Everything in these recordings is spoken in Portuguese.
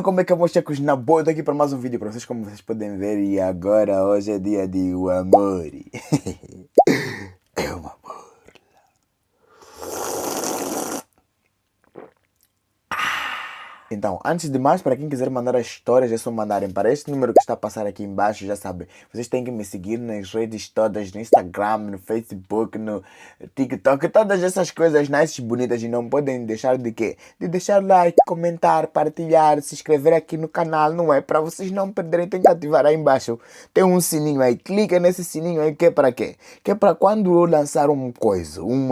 Como é que eu vou com os naboros? Tô aqui para mais um vídeo para vocês, como vocês podem ver. E agora, hoje é dia de o amor. É uma amor. Então, antes de mais, para quem quiser mandar as histórias, é só mandarem para este número que está a passar aqui embaixo, já sabem. Vocês têm que me seguir nas redes todas, no Instagram, no Facebook, no TikTok, todas essas coisas nice, bonitas, e não podem deixar de quê? De deixar like, comentar, partilhar, se inscrever aqui no canal, não é? Para vocês não perderem, tem que ativar aí embaixo. Tem um sininho aí, clica nesse sininho aí, que é para quê? Que é para quando eu lançar um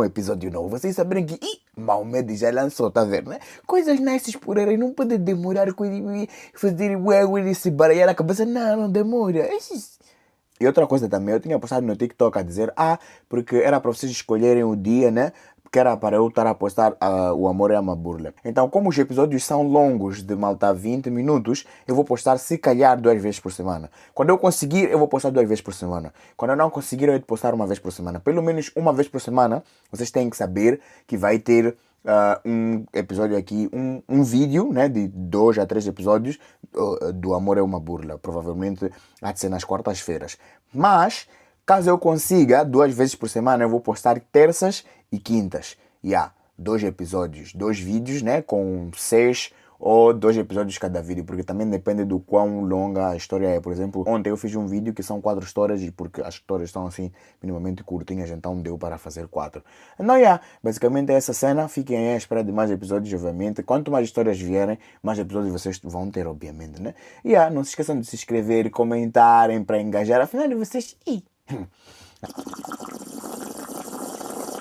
episódio novo, vocês saberem que, Maomed já lançou, tá vendo, né? Coisas nices por aí, não pode demorar com ele fazer ele se baralhar a cabeça, não demora. E outra coisa também, eu tinha postado no TikTok a dizer, porque era para vocês escolherem o dia, né? Que era para eu estar a postar O Amor é uma Burla. Então, como os episódios são longos, de malta 20 minutos, eu vou postar se calhar 2 vezes por semana. Quando eu conseguir, eu vou postar 2 vezes por semana. Quando eu não conseguir, eu vou postar 1 vez por semana. Pelo menos 1 vez por semana, vocês têm que saber que vai ter um episódio aqui, um vídeo, né, de 2 a 3 episódios do Amor é uma Burla. Provavelmente há de ser nas quartas-feiras. Mas, caso eu consiga, 2 vezes por semana, eu vou postar terças e quintas. E há 2 episódios, 2 vídeos, né, com 6 ou 2 episódios cada vídeo, porque também depende do quão longa a história é. Por exemplo, ontem eu fiz um vídeo que são 4 histórias, e porque as histórias estão assim minimamente curtinhas, então deu para fazer 4. Então, basicamente é essa cena. Fiquem aí à espera de mais episódios, obviamente. Quanto mais histórias vierem, mais episódios vocês vão ter, obviamente, né? E não se esqueçam de se inscrever e comentarem para engajar. Afinal, vocês...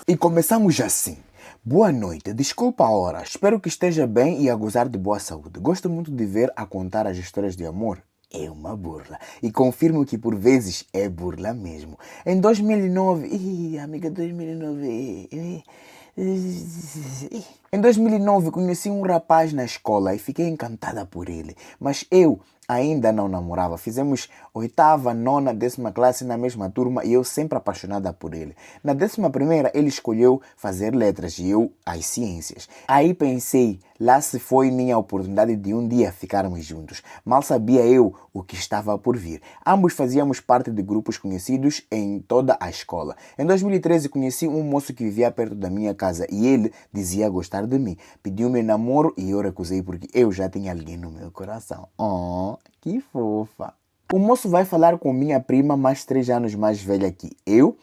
E começamos assim. Boa noite, desculpa a hora. Espero que esteja bem e a gozar de boa saúde. Gosto muito de ver a contar as histórias de amor. É uma burla. E confirmo que por vezes é burla mesmo. Em 2009... amiga, 2009... Em 2009 conheci um rapaz na escola e fiquei encantada por ele. Mas eu ainda não namorava. Fizemos 8ª, 9ª, 10ª classe na mesma turma e eu sempre apaixonada por ele. Na 11ª ele escolheu fazer letras e eu as ciências. Aí pensei, lá se foi minha oportunidade de um dia ficarmos juntos. Mal sabia eu o que estava por vir. Ambos fazíamos parte de grupos conhecidos em toda a escola. Em 2013 conheci um moço que vivia perto da minha casa e ele dizia gostar de mim. Pediu-me namoro e eu recusei porque eu já tinha alguém no meu coração. Oh, que fofa. O moço vai falar com minha prima, mais 3 anos mais velha que eu,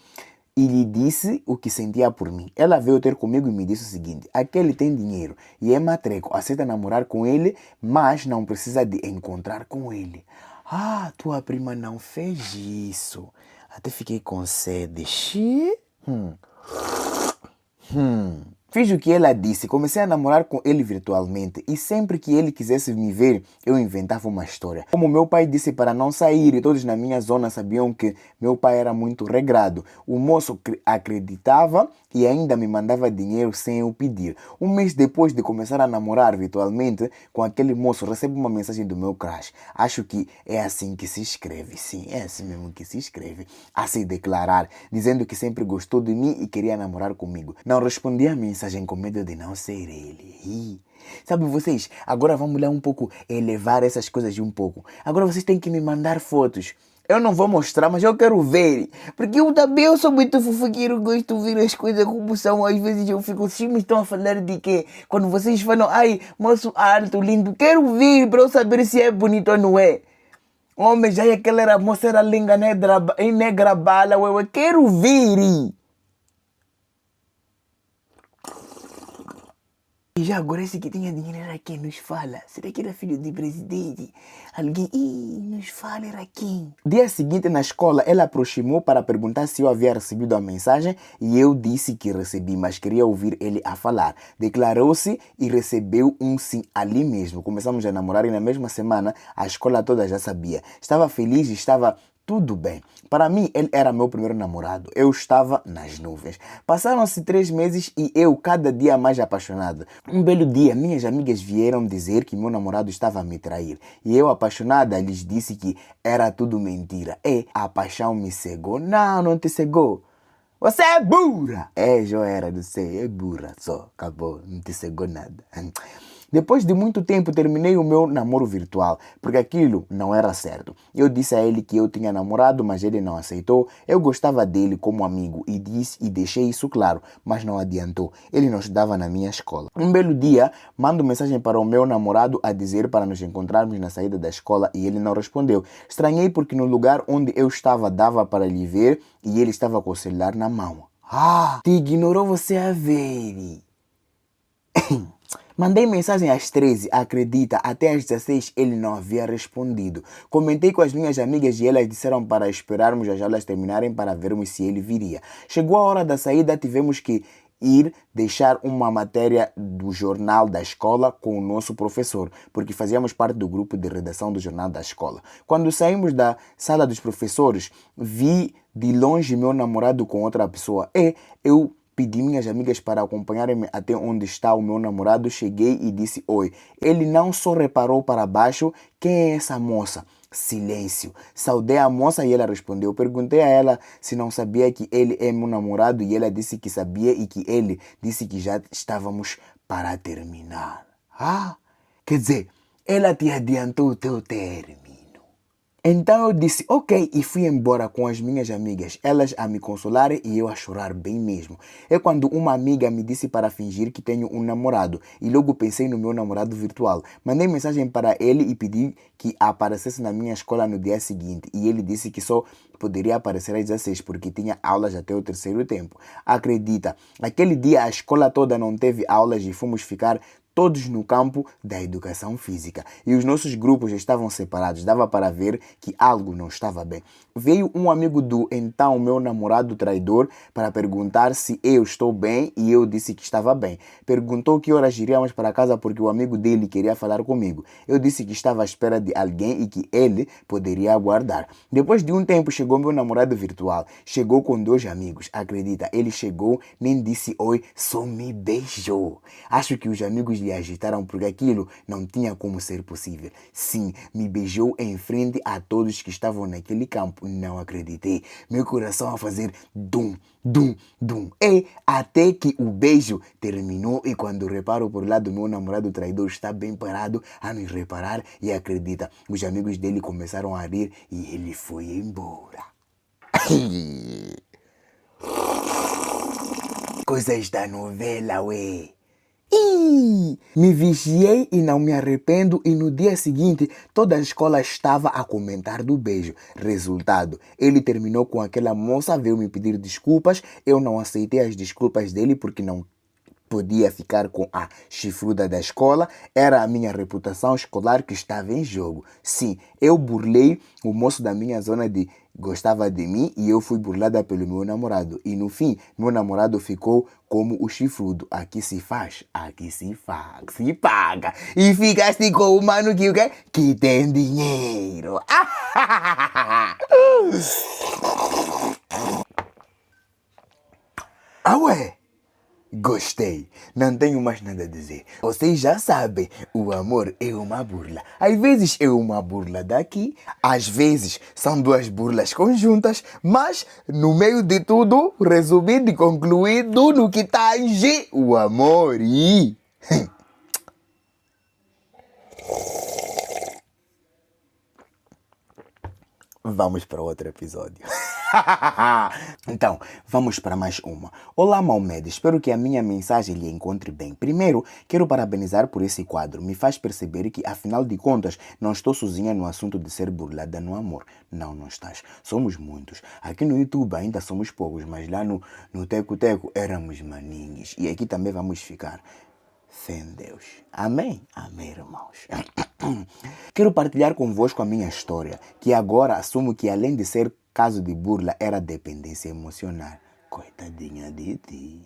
e lhe disse o que sentia por mim. Ela veio ter comigo e me disse o seguinte: aquele tem dinheiro e é matreco, aceita namorar com ele, mas não precisa de encontrar com ele. Tua prima não fez isso. Até fiquei com sede. Xiii. Fiz o que ela disse, comecei a namorar com ele virtualmente e sempre que ele quisesse me ver, eu inventava uma história. Como meu pai disse para não sair e todos na minha zona sabiam que meu pai era muito regrado, o moço acreditava e ainda me mandava dinheiro sem eu pedir. Um mês depois de começar a namorar virtualmente com aquele moço, recebo uma mensagem do meu crush. Acho que é assim que se escreve, sim, é assim mesmo que se escreve. A se declarar, dizendo que sempre gostou de mim e queria namorar comigo. Não respondi a mensagem com medo de não ser ele. Sabe vocês, agora vamos lá um pouco, elevar essas coisas um pouco. Agora vocês têm que me mandar fotos. Eu não vou mostrar, mas eu quero ver. Porque eu também sou muito fofoqueiro, gosto de ver as coisas como são. Às vezes eu fico assim, mas estão a falar de quê? Quando vocês falam, ai, moço alto, lindo, quero ver para eu saber se é bonito ou não é. Homem, já aquela moça era linda, negra bala, eu quero ver. E já agora esse que tinha dinheiro era quem? Nos fala. Será que era filho de presidente? Alguém, nos fala, era quem? Dia seguinte na escola, ela aproximou para perguntar se eu havia recebido a mensagem e eu disse que recebi, mas queria ouvir ele a falar. Declarou-se e recebeu um sim ali mesmo. Começamos a namorar e na mesma semana a escola toda já sabia. Estava feliz e estava tudo bem. Para mim, ele era meu primeiro namorado. Eu estava nas nuvens. Passaram-se 3 meses e eu cada dia mais apaixonado. Um belo dia, minhas amigas vieram dizer que meu namorado estava a me trair. E eu, apaixonada, lhes disse que era tudo mentira. A paixão me cegou. Não, não te cegou. Você é burra! Já era, não sei, é burra só. Acabou, não te cegou nada. Depois de muito tempo terminei o meu namoro virtual, porque aquilo não era certo. Eu disse a ele que eu tinha namorado, mas ele não aceitou. Eu gostava dele como amigo e disse e deixei isso claro, mas não adiantou. Ele não estudava na minha escola. Um belo dia, mando mensagem para o meu namorado a dizer para nos encontrarmos na saída da escola e ele não respondeu. Estranhei porque no lugar onde eu estava dava para lhe ver e ele estava com o celular na mão. Te ignorou você a ver. Mandei mensagem às 13, acredita, até às 16 ele não havia respondido. Comentei com as minhas amigas e elas disseram para esperarmos as aulas terminarem para vermos se ele viria. Chegou a hora da saída, tivemos que ir deixar uma matéria do jornal da escola com o nosso professor, porque fazíamos parte do grupo de redação do jornal da escola. Quando saímos da sala dos professores, vi de longe meu namorado com outra pessoa e eu pedi minhas amigas para acompanharem-me até onde está o meu namorado. Cheguei e disse oi. Ele não só reparou para baixo. Quem é essa moça? Silêncio. Saudei a moça e ela respondeu. Perguntei a ela se não sabia que ele é meu namorado e ela disse que sabia e que ele disse que já estávamos para terminar. Quer dizer, ela te adiantou o teu término. Então eu disse ok e fui embora com as minhas amigas, elas a me consolarem e eu a chorar bem mesmo. É quando uma amiga me disse para fingir que tenho um namorado e logo pensei no meu namorado virtual. Mandei mensagem para ele e pedi que aparecesse na minha escola no dia seguinte e ele disse que só poderia aparecer às 16 porque tinha aulas até o terceiro tempo. Acredita, aquele dia a escola toda não teve aulas e fomos ficar todos no campo da educação física. E os nossos grupos estavam separados. Dava para ver que algo não estava bem. Veio um amigo do então meu namorado traidor para perguntar se eu estou bem e eu disse que estava bem. Perguntou que horas iríamos para casa porque o amigo dele queria falar comigo. Eu disse que estava à espera de alguém e que ele poderia aguardar. Depois de um tempo chegou meu namorado virtual. Chegou com 2 amigos. Acredita, ele chegou, nem disse oi, só me beijou. Acho que os amigos lhe agitaram porque aquilo não tinha como ser possível. Sim, me beijou em frente a todos que estavam naquele campo. Não acreditei. Meu coração a fazer dum, dum, dum. E até que o beijo terminou e quando reparo por lá do meu namorado traidor está bem parado a nos reparar e acredita, os amigos dele começaram a rir e ele foi embora. Coisas da novela, ué. Me vigiei e não me arrependo e no dia seguinte toda a escola estava a comentar do beijo. Resultado, ele terminou com aquela moça, veio me pedir desculpas, eu não aceitei as desculpas dele porque não podia ficar com a chifruda da escola, era a minha reputação escolar que estava em jogo. Sim, eu burlei o moço da minha zona de gostava de mim e eu fui burlada pelo meu namorado. E no fim, meu namorado ficou como o chifrudo. Aqui se faz, aqui se faz, se paga. E ficaste com o mano que o quê? Que tem dinheiro. Ué? Gostei, não tenho mais nada a dizer. Vocês já sabem, o amor é uma burla. Às vezes é uma burla daqui, às vezes são 2 burlas conjuntas, mas no meio de tudo, resumido e concluído no que tange o amor. Vamos para outro episódio. Então, vamos para mais uma. Olá, Maomede. Espero que a minha mensagem lhe encontre bem. Primeiro, quero parabenizar por esse quadro. Me faz perceber que, afinal de contas, não estou sozinha no assunto de ser burlada no amor. Não, não estás. Somos muitos. Aqui no YouTube ainda somos poucos, mas lá no Teco Teco éramos maninhos. E aqui também vamos ficar. Fé em Deus. Amém? Amém, irmãos. Quero partilhar convosco a minha história, que agora assumo que além de ser caso de burla, era dependência emocional. Coitadinha de ti.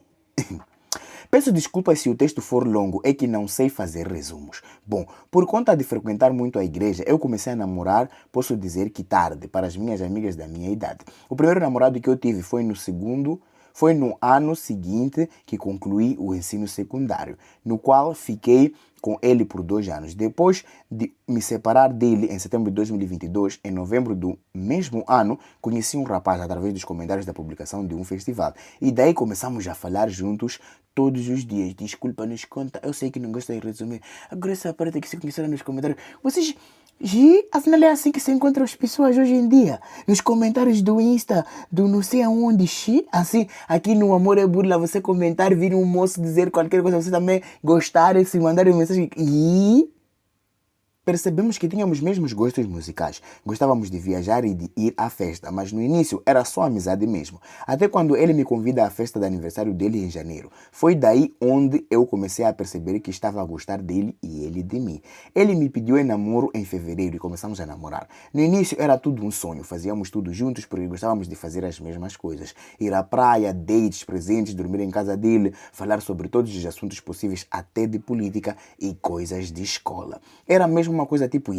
Peço desculpas se o texto for longo, é que não sei fazer resumos. Bom, por conta de frequentar muito a igreja, eu comecei a namorar, posso dizer que tarde, para as minhas amigas da minha idade. O primeiro namorado que eu tive foi no segundo Foi no ano seguinte que concluí o ensino secundário, no qual fiquei com ele por 2 anos. Depois de me separar dele em setembro de 2022, em novembro do mesmo ano, conheci um rapaz através dos comentários da publicação de um festival. E daí começamos a falar juntos todos os dias. Desculpa, nos conta. Eu sei que não gosto de resumir. Agora essa parte que se conheceram nos comentários. Vocês... E afinal é assim que se encontram as pessoas hoje em dia. Nos comentários do Insta, do não sei aonde, assim, aqui no Amor é Burla, você comentar, vir um moço dizer qualquer coisa, você também gostar, se mandar mensagem. E percebemos que tínhamos mesmos gostos musicais. Gostávamos de viajar e de ir à festa, mas no início era só amizade mesmo. Até quando ele me convida à festa de aniversário dele em janeiro. Foi daí onde eu comecei a perceber que estava a gostar dele e ele de mim. Ele me pediu em namoro em fevereiro e começamos a namorar. No início era tudo um sonho, fazíamos tudo juntos porque gostávamos de fazer as mesmas coisas. Ir à praia, dates, presentes, dormir em casa dele, falar sobre todos os assuntos possíveis, até de política e coisas de escola. Era mesmo uma coisa tipo,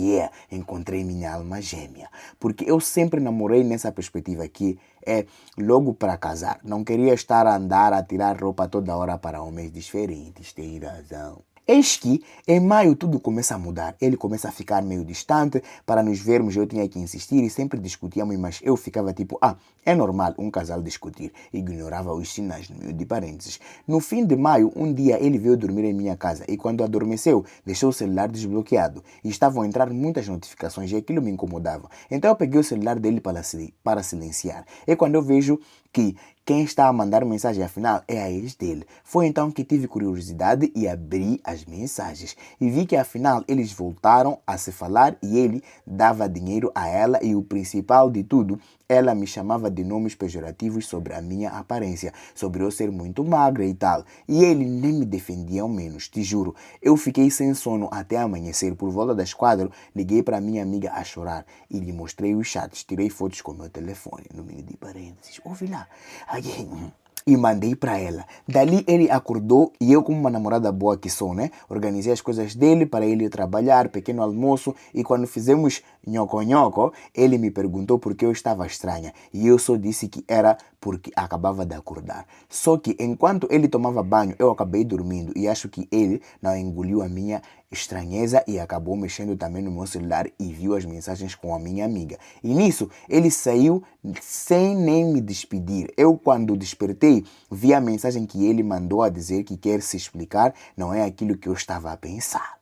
encontrei minha alma gêmea. Porque eu sempre namorei nessa perspectiva que é logo para casar. Não queria estar a andar a tirar roupa toda hora para homens diferentes. Tem razão. Eis que, em maio, tudo começa a mudar. Ele começa a ficar meio distante. Para nos vermos, eu tinha que insistir e sempre discutíamos, mas eu ficava tipo, é normal um casal discutir. Ignorava os sinais, no meio de parênteses. No fim de maio, um dia ele veio dormir em minha casa e quando adormeceu, deixou o celular desbloqueado. E estavam a entrar muitas notificações e aquilo me incomodava. Então eu peguei o celular dele para silenciar. E quando eu vejo que quem está a mandar mensagem afinal é a ex dele. Foi então que tive curiosidade e abri as mensagens. E vi que afinal eles voltaram a se falar e ele dava dinheiro a ela e o principal de tudo, ela me chamava de nomes pejorativos sobre a minha aparência, sobre eu ser muito magra e tal. E ele nem me defendia ao menos, te juro. Eu fiquei sem sono até amanhecer. Por volta das 4, liguei para minha amiga a chorar e lhe mostrei os chats. Tirei fotos com meu telefone, no meio de parênteses. Ouve lá. E mandei para ela. Dali ele acordou e eu, como uma namorada boa que sou, né? Organizei as coisas dele para ele ir trabalhar, pequeno almoço, e quando fizemos nhoco-nhoco, ele me perguntou por que eu estava estranha. E eu só disse que era porque acabava de acordar. Só que enquanto ele tomava banho, eu acabei dormindo e acho que ele não engoliu a minha estranheza e acabou mexendo também no meu celular e viu as mensagens com a minha amiga. E nisso, ele saiu sem nem me despedir. Eu, quando despertei, vi a mensagem que ele mandou a dizer que quer se explicar, não é aquilo que eu estava a pensar.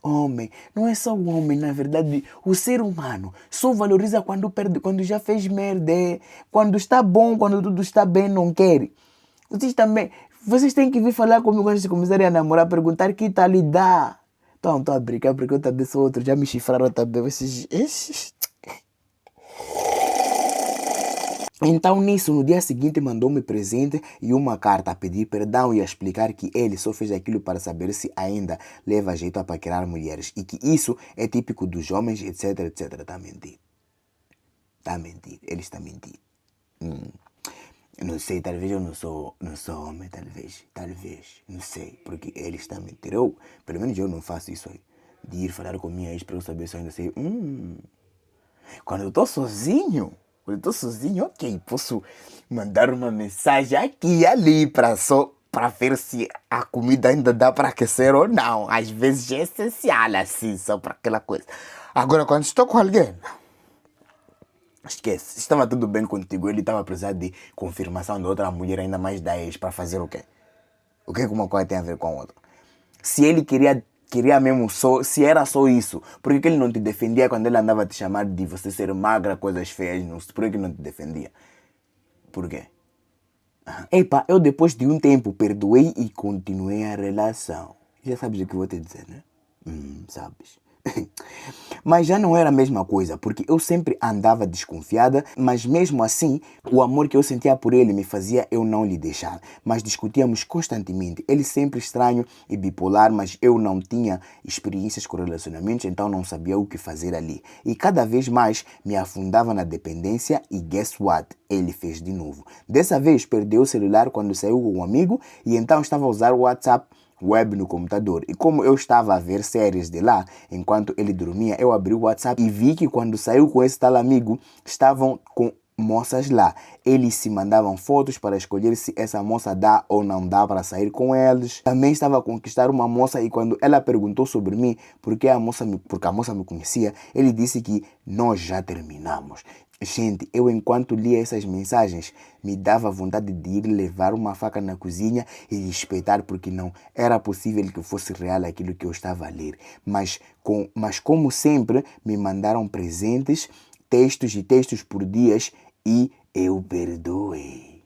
Homem, não é só o homem, na verdade, o ser humano só valoriza quando perde, quando já fez merda, quando está bom, quando tudo está bem, não quer. Vocês têm que vir falar comigo antes de começarem a namorar, perguntar que tal lhe dá. Então, estou a brincar porque eu também sou outro, já me chifraram também, vocês... Então nisso, no dia seguinte mandou-me presente e uma carta a pedir perdão e a explicar que ele só fez aquilo para saber se ainda leva jeito a paquerar mulheres e que isso é típico dos homens, etc, etc. Tá a mentir. Ele está a mentir. Não sei, talvez eu não sou homem, talvez, não sei, porque ele está a mentir. Pelo menos eu não faço isso aí, de ir falar com minha ex para eu saber se eu ainda sei. Quando eu estou sozinho, ok, posso mandar uma mensagem aqui e ali para ver se a comida ainda dá para aquecer ou não. Às vezes é essencial assim, só para aquela coisa. Agora, quando estou com alguém, esquece. Estava tudo bem contigo, ele estava precisando de confirmação de outra mulher, ainda mais da ex, para fazer o quê? O que uma coisa tem a ver com a outra? Se ele queria mesmo só, se era só isso, por que ele não te defendia quando ele andava a te chamar de você ser magra, coisas feias, por que não te defendia? Por quê? Epa, eu depois de um tempo perdoei e continuei a relação. Já sabes o que eu vou te dizer, né? Sabes. Mas já não era a mesma coisa, porque eu sempre andava desconfiada, mas mesmo assim, o amor que eu sentia por ele me fazia eu não lhe deixar. Mas discutíamos constantemente. Ele sempre estranho e bipolar, mas eu não tinha experiências com relacionamentos, então não sabia o que fazer ali. E cada vez mais me afundava na dependência e guess what? Ele fez de novo. Dessa vez perdeu o celular quando saiu com um amigo e então estava a usar o WhatsApp web no computador. E como eu estava a ver séries de lá, enquanto ele dormia, eu abri o WhatsApp e vi que quando saiu com esse tal amigo, estavam com moças lá. Eles se mandavam fotos para escolher se essa moça dá ou não dá para sair com eles. Também estava a conquistar uma moça e quando ela perguntou sobre mim, porque a moça me conhecia, ele disse que nós já terminamos. Gente, eu enquanto lia essas mensagens, me dava vontade de ir levar uma faca na cozinha e espetar porque não era possível que fosse real aquilo que eu estava a ler. Mas como sempre, me mandaram presentes, textos e textos por dias e eu perdoei.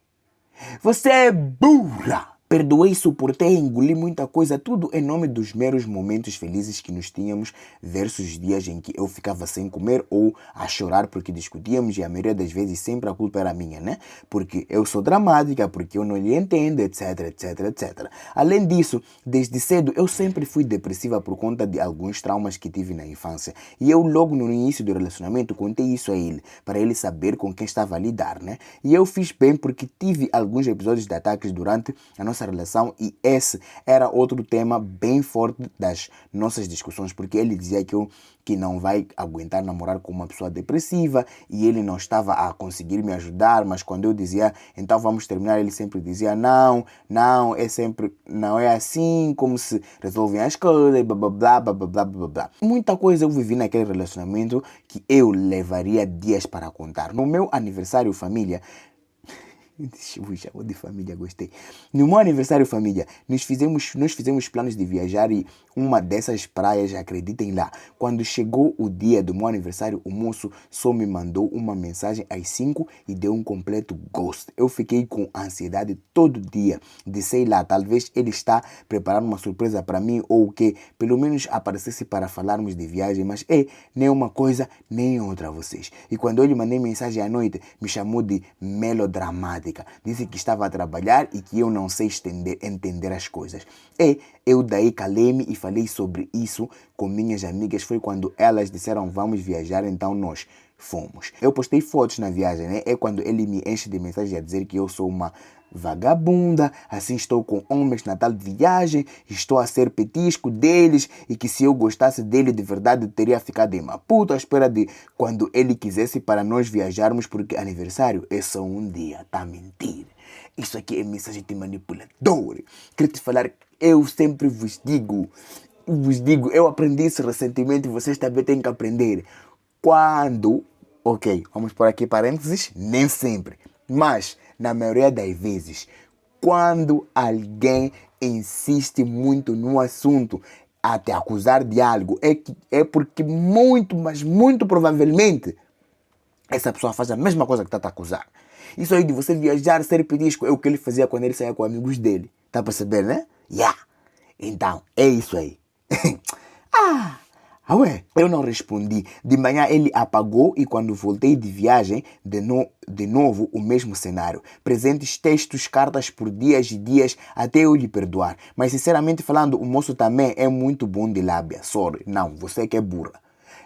Você é burra! Perdoei, suportei, engoli muita coisa, tudo em nome dos meros momentos felizes que nos tínhamos versus dias em que eu ficava sem comer ou a chorar porque discutíamos e a maioria das vezes sempre a culpa era minha, né? Porque eu sou dramática, porque eu não lhe entendo, etc, etc, etc. Além disso, desde cedo eu sempre fui depressiva por conta de alguns traumas que tive na infância. E eu logo no início do relacionamento contei isso a ele, para ele saber com quem estava a lidar, né? E eu fiz bem porque tive alguns episódios de ataques durante a nossa relação e esse era outro tema bem forte das nossas discussões, porque ele dizia que não vai aguentar namorar com uma pessoa depressiva e ele não estava a conseguir me ajudar, mas quando eu dizia, então vamos terminar, ele sempre dizia, não, não é assim como se resolvem as coisas, blá, blá, blá, blá, blá, blá, blá. Muita coisa eu vivi naquele relacionamento que eu levaria dias para contar. No meu aniversário, família, chamou de família, gostei. No meu aniversário, família, nós fizemos planos de viajar e uma dessas praias, acreditem lá. Quando chegou o dia do meu aniversário, o moço só me mandou uma mensagem às 5 e deu um completo ghost. Eu fiquei com ansiedade todo dia de, sei lá, talvez ele está preparando uma surpresa para mim ou que pelo menos aparecesse para falarmos de viagem, mas nem uma coisa, nem outra, vocês. E quando eu lhe mandei mensagem à noite, me chamou de melodramática. Disse que estava a trabalhar e que eu não sei entender as coisas. E eu daí calei-me e falei sobre isso com minhas amigas. Foi quando elas disseram vamos viajar, então nós fomos. Eu postei fotos na viagem, né? É quando ele me enche de mensagem a dizer que eu sou uma vagabunda, assim estou com homens na tal viagem, estou a ser petisco deles e que se eu gostasse dele de verdade teria ficado em Maputo à espera de quando ele quisesse para nós viajarmos porque aniversário é só um dia, tá a mentir. Isso aqui é mensagem de manipulador. Quero te falar, eu sempre vos digo, eu aprendi isso recentemente e vocês também têm que aprender. Quando, ok, vamos por aqui parênteses, nem sempre, mas na maioria das vezes, quando alguém insiste muito no assunto a te acusar de algo, é porque muito, mas muito provavelmente, essa pessoa faz a mesma coisa que está a te acusar. Isso aí de você viajar, ser pedisco, é o que ele fazia quando ele saía com amigos dele. Tá a perceber, né? Yeah. Então, é isso aí. Ué, eu não respondi. De manhã ele apagou e quando voltei de viagem, de novo o mesmo cenário. Presentes, textos, cartas por dias e dias até eu lhe perdoar. Mas sinceramente falando, o moço também é muito bom de lábia. Sorry, não, você que é burra.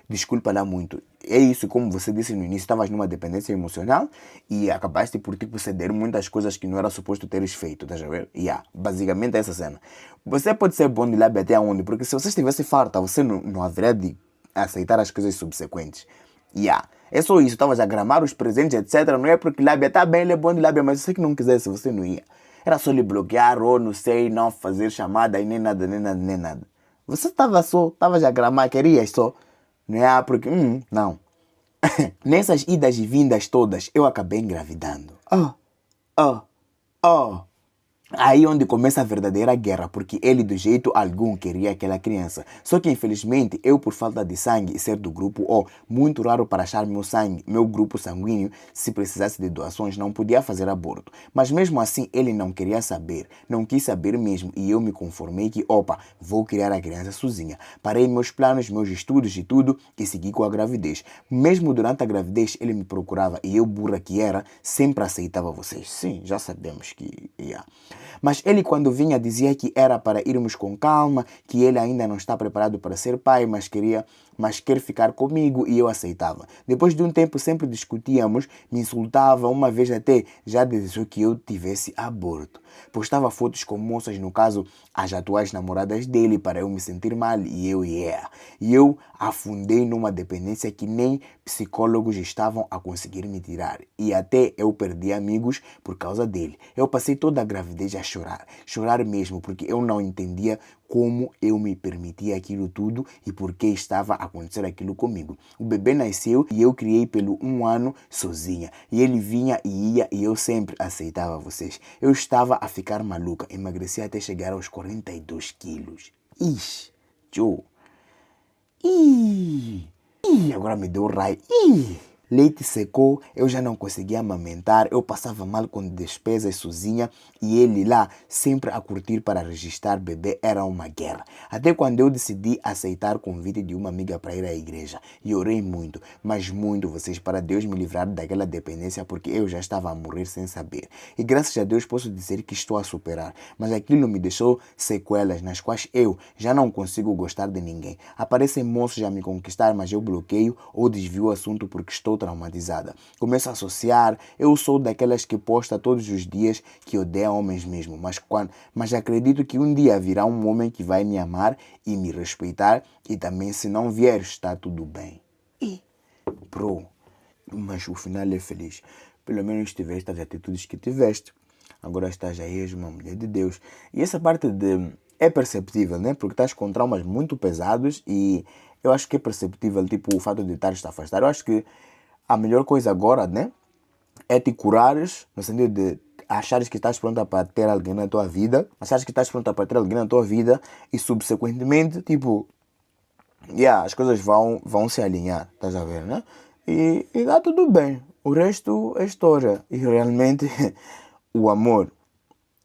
Desculpa lá muito. É isso, como você disse no início, estavas numa dependência emocional e acabaste por te conceder muitas coisas que não era suposto teres feito, estás a ver? Basicamente é essa cena. Você pode ser bom de lábia até onde? Porque se você estivesse farta, você não haveria de aceitar as coisas subsequentes. É só isso, estavas a gramar os presentes, etc. Não é porque lábia está bem, ele é bom de lábia, mas se você não quisesse, você não ia. Era só lhe bloquear ou não sei, não fazer chamada e nem nada, nem nada, nem nada. Você estavas a gramar, querias só. Não é porque, não. Nessas idas e vindas todas, eu acabei engravidando. Aí onde começa a verdadeira guerra, porque ele de jeito algum queria aquela criança. Só que infelizmente eu por falta de sangue e ser do grupo O, muito raro para achar meu sangue, meu grupo sanguíneo, se precisasse de doações não podia fazer aborto. Mas mesmo assim ele não queria saber, não quis saber mesmo e eu me conformei que, vou criar a criança sozinha. Parei meus planos, meus estudos e tudo e segui com a gravidez. Mesmo durante a gravidez ele me procurava e eu, burra que era, sempre aceitava vocês. Sim, já sabemos que Mas ele quando vinha dizia que era para irmos com calma, que ele ainda não está preparado para ser pai, mas quer ficar comigo e eu aceitava. Depois de um tempo sempre discutíamos, me insultava, uma vez até já desejou que eu tivesse aborto. Postava fotos com moças, no caso as atuais namoradas dele para eu me sentir mal e eu afundei numa dependência que nem psicólogos estavam a conseguir me tirar. E até eu perdi amigos por causa dele. Eu passei toda a gravidez a chorar mesmo, porque eu não entendia como eu me permitia aquilo tudo e por que estava a acontecer aquilo comigo. O bebê nasceu e eu criei pelo 1 ano sozinha. E ele vinha e ia e eu sempre aceitava vocês. Eu estava a ficar maluca, emagreci até chegar aos 42 quilos. Ixi, Joe. Agora me deu raio. Leite secou, eu já não conseguia amamentar, eu passava mal com despesas sozinha e ele lá, sempre a curtir para registrar bebê, era uma guerra. Até quando eu decidi aceitar o convite de uma amiga para ir à igreja. E orei muito, mas muito, vocês, para Deus me livrar daquela dependência, porque eu já estava a morrer sem saber. E graças a Deus posso dizer que estou a superar, mas aquilo me deixou sequelas nas quais eu já não consigo gostar de ninguém. Aparecem moços a me conquistar, mas eu bloqueio ou desvio o assunto porque estou traumatizada. Começo a associar, eu sou daquelas que posta todos os dias que odeia homens mesmo, mas acredito que um dia virá um homem que vai me amar e me respeitar e também se não vier está tudo bem. Mas o final é feliz. Pelo menos tiveste as atitudes que tiveste. Agora estás aí, és uma mulher de Deus. E essa parte é perceptível, né? Porque estás com traumas muito pesados e eu acho que é perceptível, tipo, o fato de estares a afastar. Eu acho que a melhor coisa agora, né, é te curares, no sentido de achares que estás pronta para ter alguém na tua vida, e subsequentemente, tipo, as coisas vão se alinhar, estás a ver, né? E dá tudo bem. O resto é história. E realmente o amor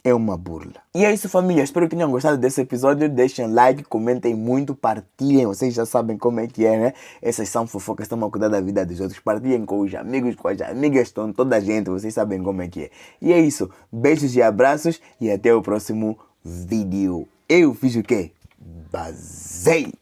é uma burla. E é isso, família. Espero que tenham gostado desse episódio. Deixem like, comentem muito, partilhem. Vocês já sabem como é que é, né? Essas são fofocas, estão a cuidar da vida dos outros. Partilhem com os amigos, com as amigas, com toda a gente. Vocês sabem como é que é. E é isso. Beijos e abraços e até o próximo vídeo. Eu fiz o quê? Basei!